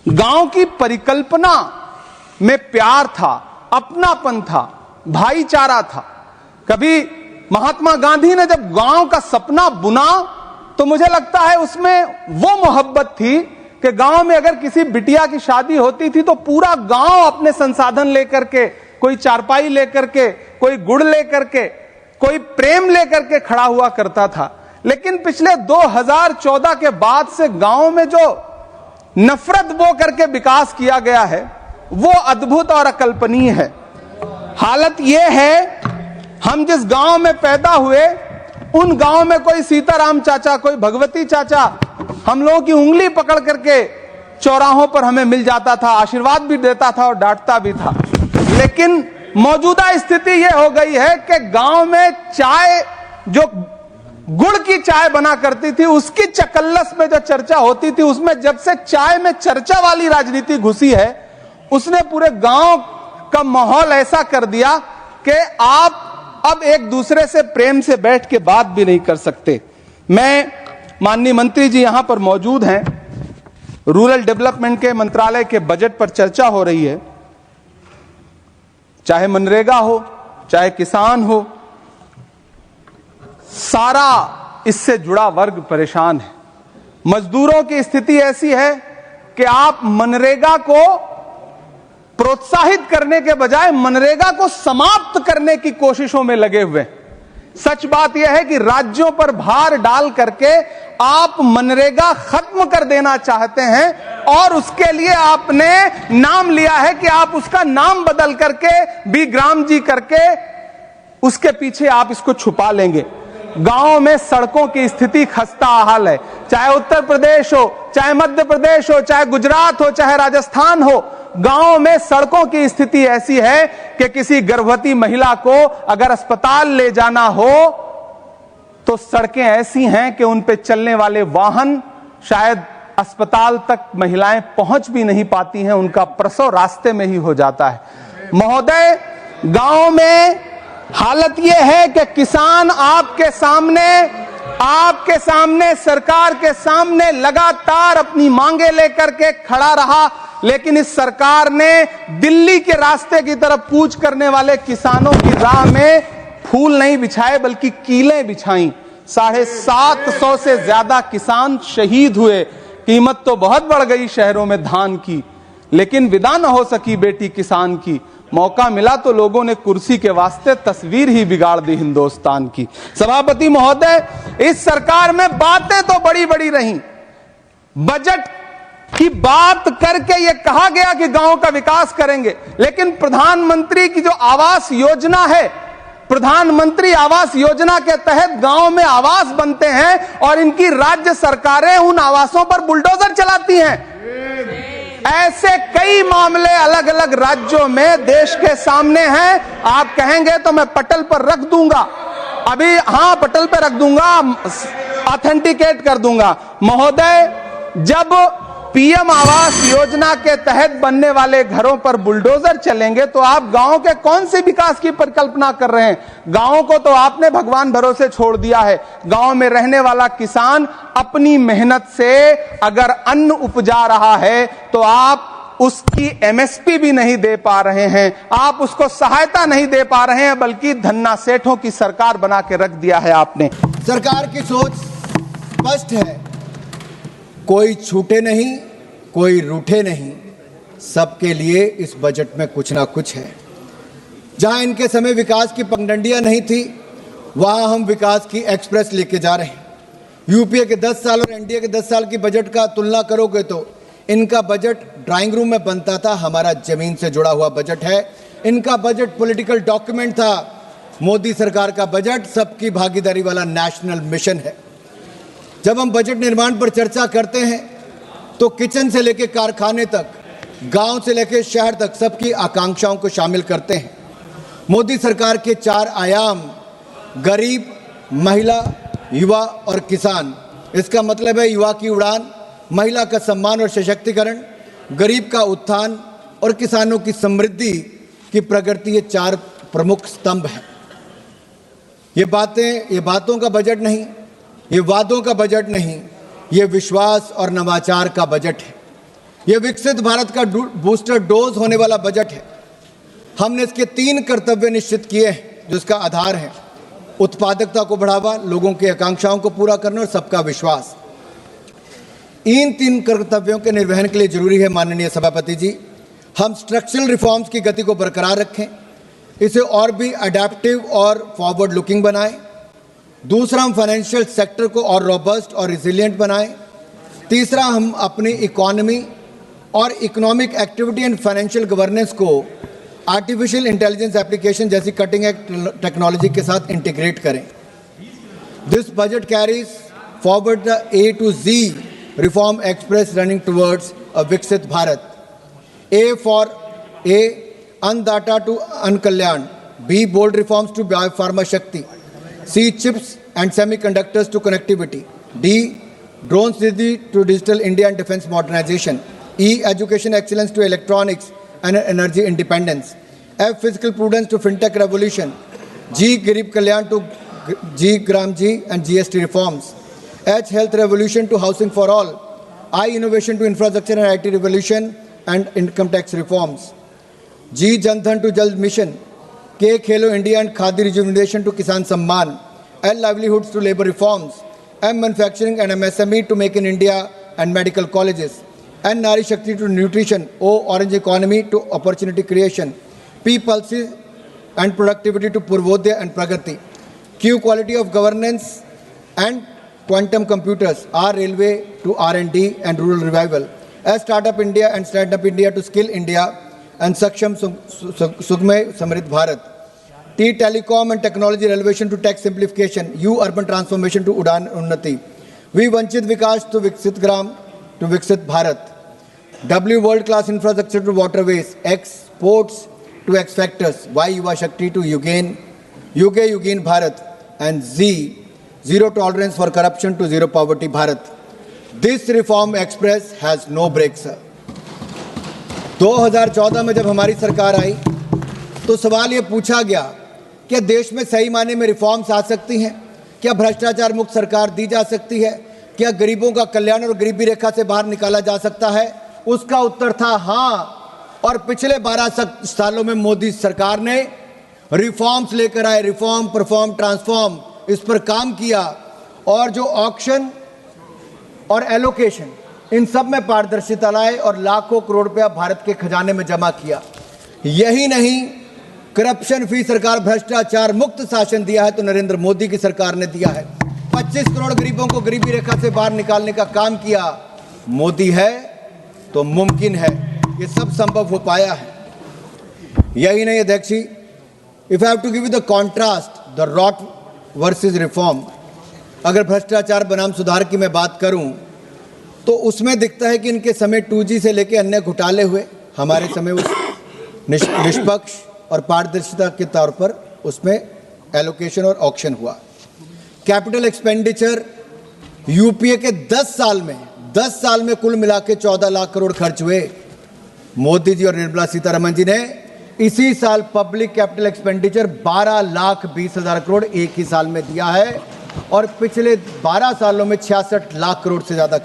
गांव की परिकल्पना में प्यार था, अपनापन था, भाईचारा था। कभी महात्मा गांधी ने जब गांव का सपना बुना तो मुझे लगता है उसमें वो मोहब्बत थी कि गांव में अगर किसी बिटिया की शादी होती थी तो पूरा गांव अपने संसाधन लेकर के, कोई चारपाई लेकर के, कोई गुड़ लेकर के, कोई प्रेम लेकर के खड़ा हुआ करता था। लेकिन पिछले 2014 के बाद से गांव में जो नफरत बो करके विकास किया गया है वो अद्भुत और अकल्पनीय है। हालत यह है, हम जिस गांव में पैदा हुए उन गांव में कोई सीताराम चाचा, कोई भगवती चाचा हम लोगों की उंगली पकड़ करके चौराहों पर हमें मिल जाता था, आशीर्वाद भी देता था और डांटता भी था। लेकिन मौजूदा स्थिति यह हो गई है कि गांव में चाय, जो गुड़ की चाय बना करती थी, उसकी चकल्लस में जो चर्चा होती थी, उसमें जब से चाय में चर्चा वाली राजनीति घुसी है उसने पूरे गांव का माहौल ऐसा कर दिया कि आप अब एक दूसरे से प्रेम से बैठ के बात भी नहीं कर सकते। मैं, माननीय मंत्री जी यहां पर मौजूद हैं, रूरल डेवलपमेंट के मंत्रालय के बजट पर चर्चा हो रही है। चाहे मनरेगा हो, चाहे किसान हो, सारा इससे जुड़ा वर्ग परेशान है। मजदूरों की स्थिति ऐसी है कि आप मनरेगा को प्रोत्साहित करने के बजाय मनरेगा को समाप्त करने की कोशिशों में लगे हुए। सच बात यह है कि राज्यों पर भार डाल करके आप मनरेगा खत्म कर देना चाहते हैं और उसके लिए आपने नाम लिया है कि आप उसका नाम बदल करके बीग्राम जी करके उसके पीछे आप इसको छुपा लेंगे। गांव में सड़कों की स्थिति खस्ता हाल है, चाहे उत्तर प्रदेश हो, चाहे मध्य प्रदेश हो, चाहे गुजरात हो, चाहे राजस्थान हो। गांव में सड़कों की स्थिति ऐसी है कि किसी गर्भवती महिला को अगर अस्पताल ले जाना हो तो सड़कें ऐसी हैं कि उन पे चलने वाले वाहन शायद अस्पताल तक महिलाएं पहुंच भी नहीं पाती हैं, उनका प्रसव रास्ते में ही हो जाता है। महोदय, गांव में हालत यह है कि किसान आपके सामने सरकार के सामने लगातार अपनी मांगे लेकर के खड़ा रहा, लेकिन इस सरकार ने दिल्ली के रास्ते की तरफ कूच करने वाले किसानों की राह में फूल नहीं बिछाए बल्कि कीलें बिछाई। 750 से ज्यादा किसान शहीद हुए। कीमत तो बहुत बढ़ गई शहरों में धान की, लेकिन विदा न हो सकी बेटी किसान की। मौका मिला तो लोगों ने कुर्सी के वास्ते तस्वीर ही बिगाड़ दी हिंदुस्तान की। सभापति महोदय, इस सरकार में बातें तो बड़ी बड़ी रहीं। बजट की बात करके यह कहा गया कि गांव का विकास करेंगे, लेकिन प्रधानमंत्री की जो आवास योजना है, प्रधानमंत्री आवास योजना के तहत गांव में आवास बनते हैं और इनकी राज्य सरकारें उन आवासों पर बुलडोजर चलाती हैं। ऐसे कई मामले अलग अलग राज्यों में देश के सामने हैं। आप कहेंगे तो मैं पटल पर रख दूंगा, अभी हां पटल पर रख दूंगा, ऑथेंटिकेट कर दूंगा। महोदय, जब पीएम आवास योजना के तहत बनने वाले घरों पर बुलडोजर चलेंगे तो आप गांव के कौन सी विकास की परिकल्पना कर रहे हैं? गांव को तो आपने भगवान भरोसे छोड़ दिया है। गांव में रहने वाला किसान अपनी मेहनत से अगर अन्न उपजा रहा है तो आप उसकी एमएसपी भी नहीं दे पा रहे हैं, आप उसको सहायता नहीं दे पा रहे हैं, बल्कि धन्ना सेठों की सरकार बना के रख दिया है आपने। सरकार की सोच स्पष्ट है, कोई छूटे नहीं, कोई रूठे नहीं, सबके लिए इस बजट में कुछ ना कुछ है। जहां इनके समय विकास की पगडंडियां नहीं थी, वहां हम विकास की एक्सप्रेस लेके जा रहे हैं। यूपीए के 10 साल और एनडीए के 10 साल की बजट का तुलना करोगे तो इनका बजट ड्राइंग रूम में बनता था, हमारा जमीन से जुड़ा हुआ बजट है। इनका बजट पॉलिटिकल डॉक्यूमेंट था, मोदी सरकार का बजट सबकी भागीदारी वाला नेशनल मिशन है। जब हम बजट निर्माण पर चर्चा करते हैं तो किचन से लेकर कारखाने तक, गांव से लेकर शहर तक सबकी आकांक्षाओं को शामिल करते हैं। मोदी सरकार के 4 आयाम, गरीब, महिला, युवा और किसान। इसका मतलब है युवा की उड़ान, महिला का सम्मान और सशक्तिकरण, गरीब का उत्थान और किसानों की समृद्धि की प्रगति। ये 4 प्रमुख स्तंभ हैं। ये बातों का बजट नहीं, ये वादों का बजट नहीं, ये विश्वास और नवाचार का बजट है। यह विकसित भारत का बूस्टर डोज होने वाला बजट है। हमने इसके 3 कर्तव्य निश्चित किए हैं जो इसका आधार है। उत्पादकता को बढ़ावा, लोगों की आकांक्षाओं को पूरा करना और सबका विश्वास। इन 3 कर्तव्यों के निर्वहन के लिए जरूरी है माननीय सभापति जी, हम स्ट्रक्चरल रिफॉर्म्स की गति को बरकरार रखें, इसे और भी अडेप्टिव और फॉरवर्ड लुकिंग बनाएं। दूसरा, हम फाइनेंशियल सेक्टर को और रोबस्ट और रिजिलियंट बनाएं। तीसरा, हम अपनी इकोनॉमी और economic activity and financial governance को आर्टिफिशियल इंटेलिजेंस एप्लीकेशन जैसी कटिंग एज टेक्नोलॉजी के साथ इंटीग्रेट करें। This budget carries forward the A to Z reform express running towards a विकसित भारत। A for A, अन्नदाता टू अन्न कल्याण। B, bold reforms to biopharma Shakti. C, chips and semiconductors to connectivity. D, drones to digital India and defense modernization. E, education excellence to electronics and energy independence. F, fiscal prudence to fintech revolution. G, Garib Kalyan to G, Gram G and GST reforms. H, health revolution to housing for all. I, innovation to infrastructure and IT revolution and income tax reforms. G, Jan Dhan to Jal mission. K, Khelo India and Khadi rejuvenation to Kisan Samman. L, livelihoods to labor reforms. M, manufacturing and MSME to make in India and medical colleges. N, Nari Shakti to nutrition. O, orange economy to opportunity creation. P, pulses and productivity to Purvodaya and Pragati. Q, quality of governance and quantum computers. R, railway to R&D and rural revival. S, startup India and stand up India to skill India and Saksham Sugme Samrit Bharat. T, telecom and technology relevation to tech simplification. U, urban transformation to Udan Unnati. V, Vanchit Vikas to Viksit Gram to Viksit Bharat. W, world class infrastructure to waterways. X, sports to X factors. Y, Yuva Shakti to Yugain Bharat. And Z, zero tolerance for corruption to zero poverty Bharat. This reform express has no brakes, sir. 2014 में जब हमारी सरकार आई तो सवाल ये पूछा गया क्या देश में सही मायने में रिफॉर्म्स आ सकती हैं, क्या भ्रष्टाचार मुक्त सरकार दी जा सकती है, क्या गरीबों का कल्याण और गरीबी रेखा से बाहर निकाला जा सकता है। उसका उत्तर था हाँ। और पिछले 12 सालों में मोदी सरकार ने रिफॉर्म्स लेकर आए, रिफॉर्म परफॉर्म ट्रांसफॉर्म, इस पर काम किया और जो ऑक्शन और एलोकेशन इन सब में पारदर्शिता लाए और लाखों करोड़ रुपया भारत के खजाने में जमा किया। यही नहीं, करप्शन फ्री सरकार, भ्रष्टाचार मुक्त शासन दिया है तो नरेंद्र मोदी की सरकार ने दिया है। 25 करोड़ गरीबों को गरीबी रेखा से बाहर निकालने का काम किया। मोदी है तो मुमकिन है, ये सब संभव हो पाया है। यही नहीं अध्यक्ष जी, if I have to give you the contrast, the rot versus reform, अगर भ्रष्टाचार बनाम सुधार की मैं बात करूं तो उसमें दिखता है कि इनके समय 2G से लेकर अन्य घोटाले हुए, हमारे समय उस निष्पक्ष और पारदर्शिता के तौर पर उसमें एलोकेशन और ऑक्शन हुआ। कैपिटल एक्सपेंडिचर यूपीए के 10 साल में कुल मिला के 14 लाख करोड़ खर्च हुए। मोदी जी और निर्मला सीतारमण जी ने इसी साल पब्लिक कैपिटल एक्सपेंडिचर 12,20,000 करोड़ एक ही साल में दिया है और पिछले 12 सालों में 66 लाख करोड़ से ज़्यादा